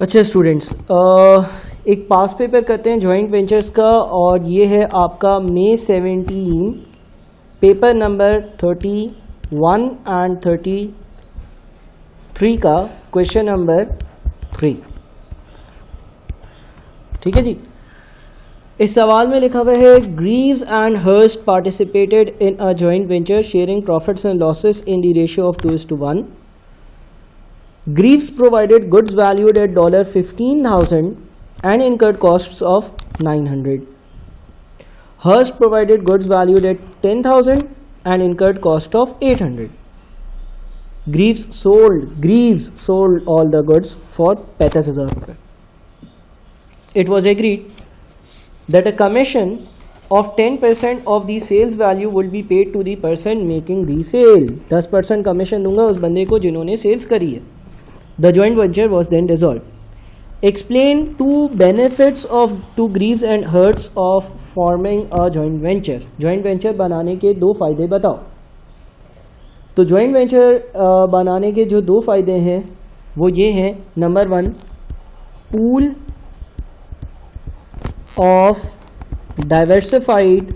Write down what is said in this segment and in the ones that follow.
अच्छा स्टूडेंट्स, एक पास पेपर करते हैं जॉइंट वेंचर्स का, और ये है आपका May 17 पेपर नंबर 31 एंड 33 का क्वेश्चन नंबर 3। ठीक है जी। इस सवाल में लिखा हुआ है Greaves and Hurst participated in a joint venture sharing profits and losses in the ratio of 2:1। Greaves provided goods valued at $15,000 and incurred costs of $900. Hearst provided goods valued at $10,000 and incurred cost of $800. Greaves sold all the goods for 35,000 rupees. It was agreed that a commission of 10% of the sales value will be paid to the person making the sale. 10% commission दूंगा उस बंदे को जिन्होंने sales करी है। The joint venture was then dissolved. Explain two benefits to Greaves and Hurst of forming a joint venture. Joint venture बनाने के दो फायदे बताओ। तो joint venture बनाने के जो दो फायदे हैं वो ये हैं, number 1, pool of diversified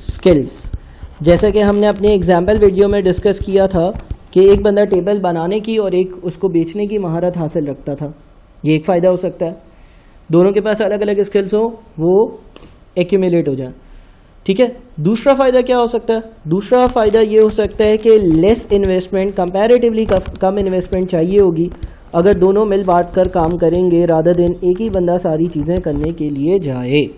skills। जैसा कि हमने अपने एग्जाम्पल वीडियो में डिस्कस किया था कि एक बंदा टेबल बनाने की और एक उसको बेचने की महारत हासिल रखता था, ये एक फ़ायदा हो सकता है। दोनों के पास अलग अलग स्किल्स हो, वो एक्यूमुलेट हो जाए। ठीक है। दूसरा फ़ायदा क्या हो सकता है? दूसरा फ़ायदा ये हो सकता है कि लेस इन्वेस्टमेंट, कंपैरेटिवली कम इन्वेस्टमेंट चाहिए होगी अगर दोनों मिल बांट कर काम करेंगे, रादर देन एक ही बंदा सारी चीज़ें करने के लिए जाए।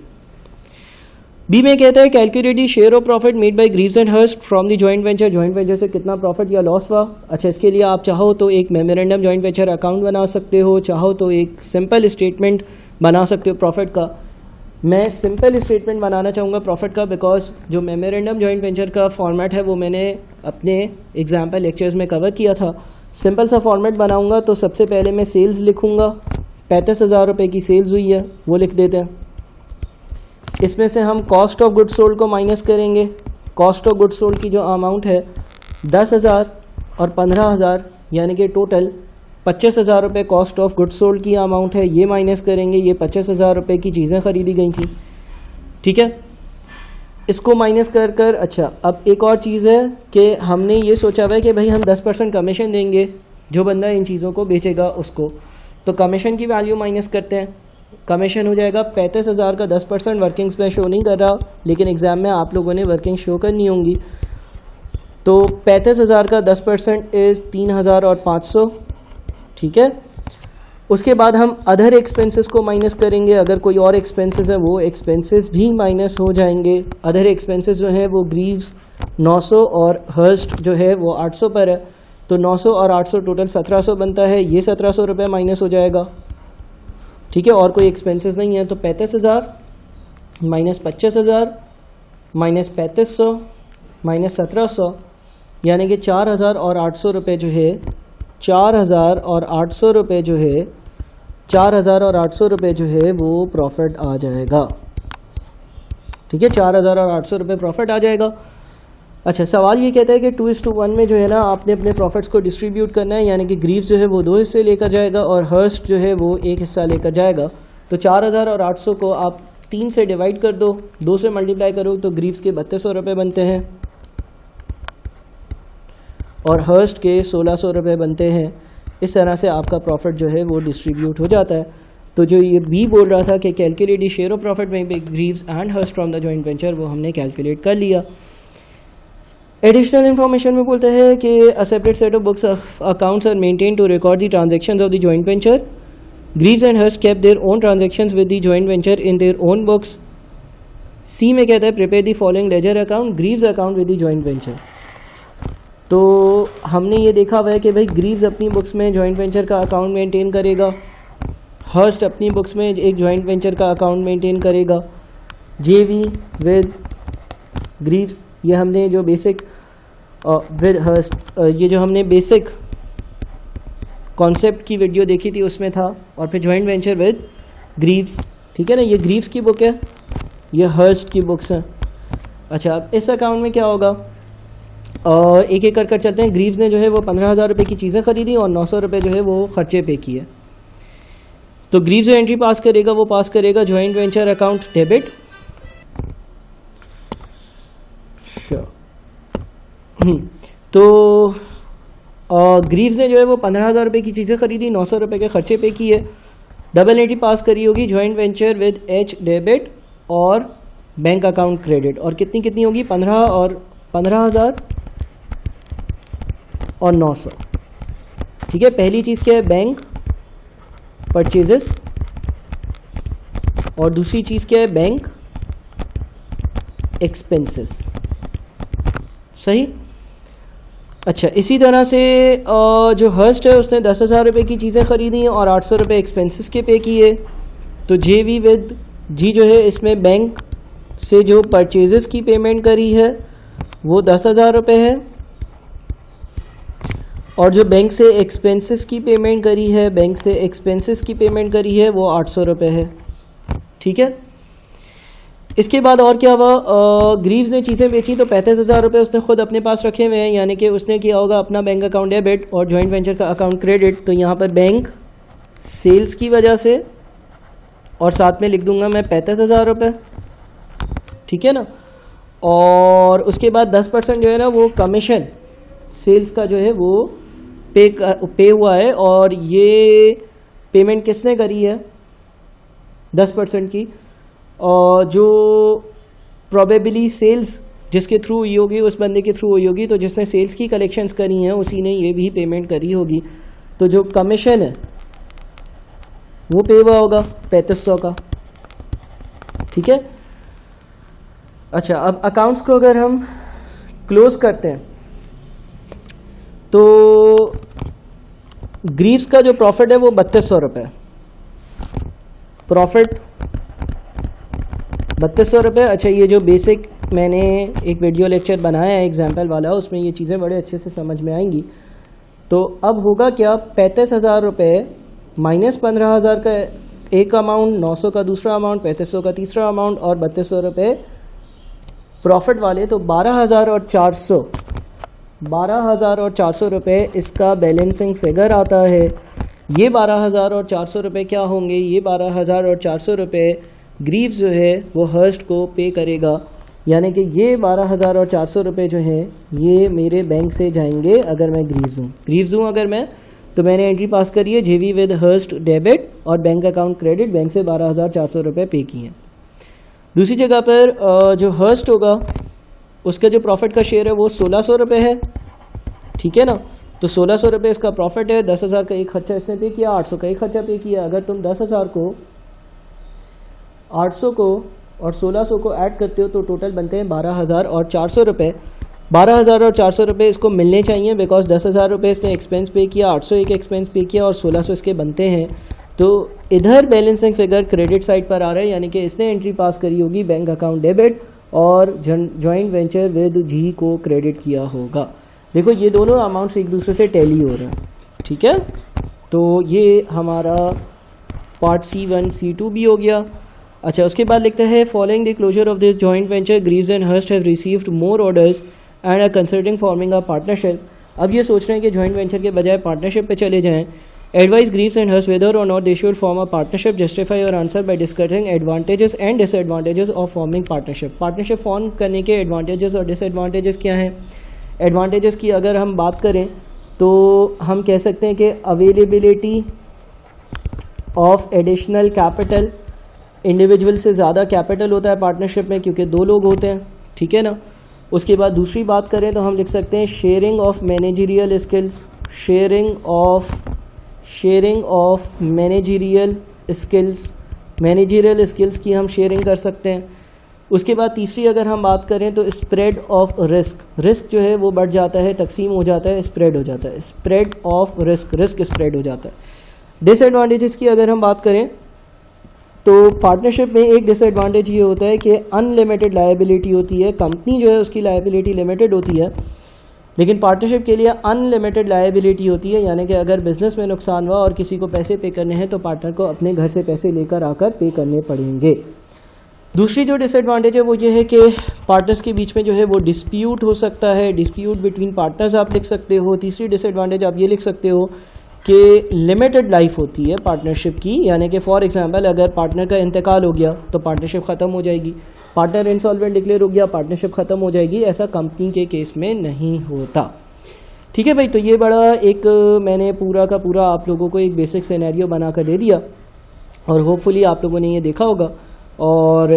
बी में कहता है calculate the share of profit made by Greaves and Hurst from the joint venture. Joint venture से कितना प्रॉफिट या लॉस हुआ। अच्छा, इसके लिए आप चाहो तो एक मेमोरेंडम जॉइंट वेंचर अकाउंट बना सकते हो, चाहो तो एक सिंपल स्टेटमेंट बना सकते हो प्रॉफिट का। मैं सिंपल स्टेटमेंट बनाना चाहूँगा प्रॉफिट का, बिकॉज जो मेमोरेंडम जॉइंट वेंचर का फॉर्मेट है वो मैंने अपने एग्जाम्पल लेक्चर्स में कवर किया था। सिंपल सा फॉर्मेट बनाऊँगा तो सबसे पहले मैं सेल्स लिखूँगा। 35,000 रुपये की सेल्स हुई है, वो लिख देते हैं। इसमें से हम कॉस्ट ऑफ गुड्स सोल्ड को माइनस करेंगे। कॉस्ट ऑफ गुड्स सोल्ड की जो अमाउंट है 10,000 और 15,000, यानी कि टोटल 25,000 रुपये कॉस्ट ऑफ गुड्स सोल्ड की अमाउंट है, ये माइनस करेंगे। ये 25,000 रुपये की चीज़ें ख़रीदी गई थी। ठीक है, इसको माइनस कर कर अच्छा, अब एक और चीज़ है कि हमने ये सोचा हुआ है कि भाई हम 10% कमीशन देंगे जो बंदा इन चीज़ों को बेचेगा उसको। तो कमीशन की वैल्यू माइनस करते हैं। कमीशन हो जाएगा 35,000 का 10%। वर्किंग्स में शो नहीं कर रहा, लेकिन एग्ज़ाम में आप लोगों ने वर्किंग शो करनी होंगी। तो 35,000 का 10% इज़ 3,500। ठीक है। उसके बाद हम अदर एक्सपेंसेस को माइनस करेंगे। अगर कोई और एक्सपेंसेस है वो एक्सपेंसेस भी माइनस हो जाएंगे। अदर एक्सपेंसेस जो हैं वो ग्रीव्स 900 और हर्स्ट जो है वो 800 पर है। तो 900 और 800 टोटल 1700 बनता है। ये 1700 रुपये माइनस हो जाएगा। ठीक है, और कोई एक्सपेंसेस नहीं है। तो 35,000 माइनस 25,000 माइनस 3500 माइनस 1700, यानी कि 4,800 रुपये जो है, 4,800 रुपये जो है, 4,800 रुपये जो है वो प्रॉफिट आ जाएगा। ठीक है, 4,800 रुपये प्रॉफिट आ जाएगा। अच्छा, सवाल ये कहता है कि 2:1 में जो है ना आपने अपने प्रॉफिट्स को डिस्ट्रीब्यूट करना है, यानी कि ग्रीव्स जो है वो 2 हिस्से लेकर जाएगा और हर्स्ट जो है वो 1 हिस्सा लेकर जाएगा। तो 4,800 को आप 3 से डिवाइड कर दो, 2 से मल्टीप्लाई करो तो ग्रीव्स के 3200 रुपये बनते हैं और हर्स्ट के 1600 रुपये बनते हैं। इस तरह से आपका प्रॉफिट जो है वो डिस्ट्रीब्यूट हो जाता है। तो जो ये बी बोल रहा था कि calculate the share of profit में Greaves and Hurst from the joint venture, वो हमने कैलकुलेट कर लिया। एडिशनल इन्फॉर्मेशन में बोलता है कि a separate set of books accounts are maintain to record the transactions of the joint venture. Greaves and Hurst kept their own transactions with the joint venture in their own books. C में कहता है prepare the following ledger account, Greaves account with the joint venture. तो हमने ये देखा हुआ है कि भाई ग्रीव्स अपनी बुक्स में जॉइंट वेंचर का अकाउंट मेंटेन करेगा, हर्स्ट अपनी बुक्स में एक जॉइंट वेंचर का अकाउंट मेंटेन करेगा। जेवी विद ग्रीव्स, ये हमने जो बेसिक विद हर्स्ट, ये जो हमने बेसिक कॉन्सेप्ट की वीडियो देखी थी उसमें था। और फिर जॉइंट वेंचर विद ग्रीव्स। ठीक है ना, ये ग्रीव्स की बुक है, ये हर्स्ट की बुक्स हैं। अच्छा, अब इस अकाउंट में क्या होगा, एक एक कर चलते हैं। ग्रीव्स ने जो है वो 15,000 रुपये की चीज़ें खरीदी और 900 रुपये जो है वो खर्चे पे किए। तो ग्रीव्स जो एंट्री पास करेगा वो पास करेगा जॉइंट वेंचर अकाउंट डेबिट। तो ग्रीव्स ने जो है वो 15,000 रुपये की चीज़ें खरीदी, 900 रुपये के खर्चे पे किए। डबल एंट्री पास करी होगी joint venture with H debit और बैंक अकाउंट क्रेडिट। और कितनी कितनी होगी? 15,000 और 900। ठीक है, पहली चीज़ क्या है? बैंक परचेजेस, और दूसरी चीज़ क्या है? Bank expenses. सही। अच्छा, इसी तरह से जो हर्स्ट है उसने 10,000 रुपये की चीज़ें खरीदी और 800 रुपये एक्सपेंसेस के पे किए। तो जे वी विद जी जो है इसमें बैंक से जो परचेजेस की पेमेंट करी है वो 10,000 रुपये है, और जो बैंक से एक्सपेंसेस की पेमेंट करी है, बैंक से एक्सपेंसेस की पेमेंट करी है वो 800 रुपये है। ठीक है। इसके बाद और क्या हुआ? ग्रीव्स ने चीज़ें बेची तो 35,000 रुपये उसने खुद अपने पास रखे हुए हैं, यानी कि उसने किया होगा अपना बैंक अकाउंट डेबिट और जॉइंट वेंचर का अकाउंट क्रेडिट। तो यहाँ पर बैंक सेल्स की वजह से, और साथ में लिख दूंगा मैं 35,000 रुपये। ठीक है ना। और उसके बाद 10% जो है ना वो कमीशन सेल्स का जो है वो पे हुआ है, और ये पेमेंट किसने करी है? 10% की। और जो प्रोबेबली सेल्स जिसके थ्रू हुई होगी उस बंदे के थ्रू हुई होगी, तो जिसने सेल्स की कलेक्शंस करी हैं उसी ने ये भी पेमेंट करी होगी। तो जो कमीशन है वो पे हुआ होगा 3500 का। ठीक है। अच्छा, अब अकाउंट्स को अगर हम क्लोज करते हैं तो ग्रीव्स का जो प्रॉफिट है वो 3200 रुपये। प्रॉफिट 3200 रुपये। अच्छा, ये जो बेसिक मैंने एक वीडियो लेक्चर बनाया है एग्जाम्पल वाला, उसमें ये चीज़ें बड़े अच्छे से समझ में आएंगी। तो अब होगा क्या? 35,000 रुपये माइनस 15,000 का एक अमाउंट, 900 का दूसरा अमाउंट, 3500 का तीसरा अमाउंट और 3200 रुपये प्रॉफिट वाले। तो 12,400 रुपये इसका बैलेंसिंग फिगर आता है। ये 12,400 रुपये क्या होंगे? ये 12,400 रुपये ग्रीव्स जो है वो हर्स्ट को पे करेगा, यानी कि ये 12,400 रुपये जो हैं ये मेरे बैंक से जाएंगे अगर मैं ग्रीव्स हूँ अगर मैं, तो मैंने एंट्री पास करी है जेवी विद हर्स्ट डेबिट और बैंक अकाउंट क्रेडिट, बैंक से 12,400 रुपये पे किए हैं। दूसरी जगह पर जो हर्स्ट होगा उसका जो प्रॉफिट का शेयर है वो 1,600 रुपये है। ठीक है ना। तो 1,600 रुपये इसका प्रॉफिट है। 10,000 का एक खर्चा इसने पे किया, 800 का एक खर्चा पे किया। अगर तुम 10,000 को 800 को और 1,600 को ऐड करते हो तो टोटल बनते हैं 12,400 रुपये। 12,400 रुपये इसको मिलने चाहिए, बिकॉज 10,000 रुपये इसने एक्सपेंस पे किया, 800 एक एक्सपेंस पे किया और 1,600 इसके बनते हैं। तो इधर बैलेंसिंग फिगर क्रेडिट साइड पर आ रहा है, यानी कि इसने एंट्री पास करी होगी बैंक अकाउंट डेबिट और जॉइंट वेंचर विद जी को क्रेडिट किया होगा। देखो ये दोनों अमाउंट्स एक दूसरे से टैली हो रहे हैं। ठीक है। तो ये हमारा पार्ट C1 C2 भी हो गया। अच्छा, उसके बाद लिखते हैं following the closure of the joint venture Greaves and Hurst have received more orders and are considering forming a partnership. अब ये सोच रहे हैं कि जॉइंट वेंचर के बजाय पार्टनरशिप पे चले जाएं। Advise Greaves and Hurst whether or not they should form a partnership. Justify your answer by discussing advantages and disadvantages of forming partnership. Partnership form करने के advantages और disadvantages क्या हैं? Advantages की अगर हम बात करें तो हम कह सकते हैं कि availability of additional capital, individual से ज़्यादा कैपिटल होता है पार्टनरशिप में क्योंकि दो लोग होते हैं। ठीक है ना। उसके बाद दूसरी बात करें तो हम लिख सकते हैं sharing of managerial skills, sharing of managerial skills की हम शेयरिंग कर सकते हैं। उसके बाद तीसरी अगर हम बात करें तो स्प्रेड ऑफ रिस्क जो है वो बढ़ जाता है, तकसीम हो जाता है, स्प्रेड हो जाता है। स्प्रेड ऑफ रिस्क स्प्रेड हो जाता है। डिसएडवांटेजेस की अगर हम बात करें तो पार्टनरशिप में एक डिसएडवांटेज ये होता है कि अनलिमिटेड लायबिलिटी होती है। कंपनी जो है उसकी लायबिलिटी लिमिटेड होती है, लेकिन पार्टनरशिप के लिए अनलिमिटेड लायबिलिटी होती है, यानी कि अगर बिजनेस में नुकसान हुआ और किसी को पैसे पे करने हैं तो पार्टनर को अपने घर से पैसे लेकर आकर पे करने पड़ेंगे। दूसरी जो डिसएडवांटेज है वो ये है कि पार्टनर्स के बीच में जो है वो डिस्प्यूट हो सकता है, डिस्प्यूट बिटवीन पार्टनर्स आप लिख सकते हो। तीसरी डिसएडवांटेज आप ये लिख सकते हो कि लिमिटेड लाइफ होती है पार्टनरशिप की, यानी कि फॉर एग्जांपल अगर पार्टनर का इंतकाल हो गया तो पार्टनरशिप ख़त्म हो जाएगी, पार्टनर इंसॉल्वेंट डिक्लेयर हो गया पार्टनरशिप ख़त्म हो जाएगी। ऐसा कंपनी के केस में नहीं होता। ठीक है भाई, तो ये बड़ा एक मैंने पूरा का पूरा आप लोगों को एक बेसिक सिनेरियो बना कर दे दिया और होपफुली आप लोगों ने ये देखा होगा। और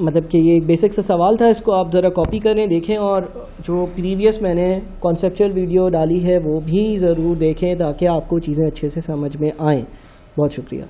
मतलब कि ये एक बेसिक सा सवाल था, इसको आप ज़रा कॉपी करें, देखें और जो प्रीवियस मैंने कॉन्सेप्चुअल वीडियो डाली है वो भी ज़रूर देखें ताकि आपको चीज़ें अच्छे से समझ में आएँ। बहुत शुक्रिया।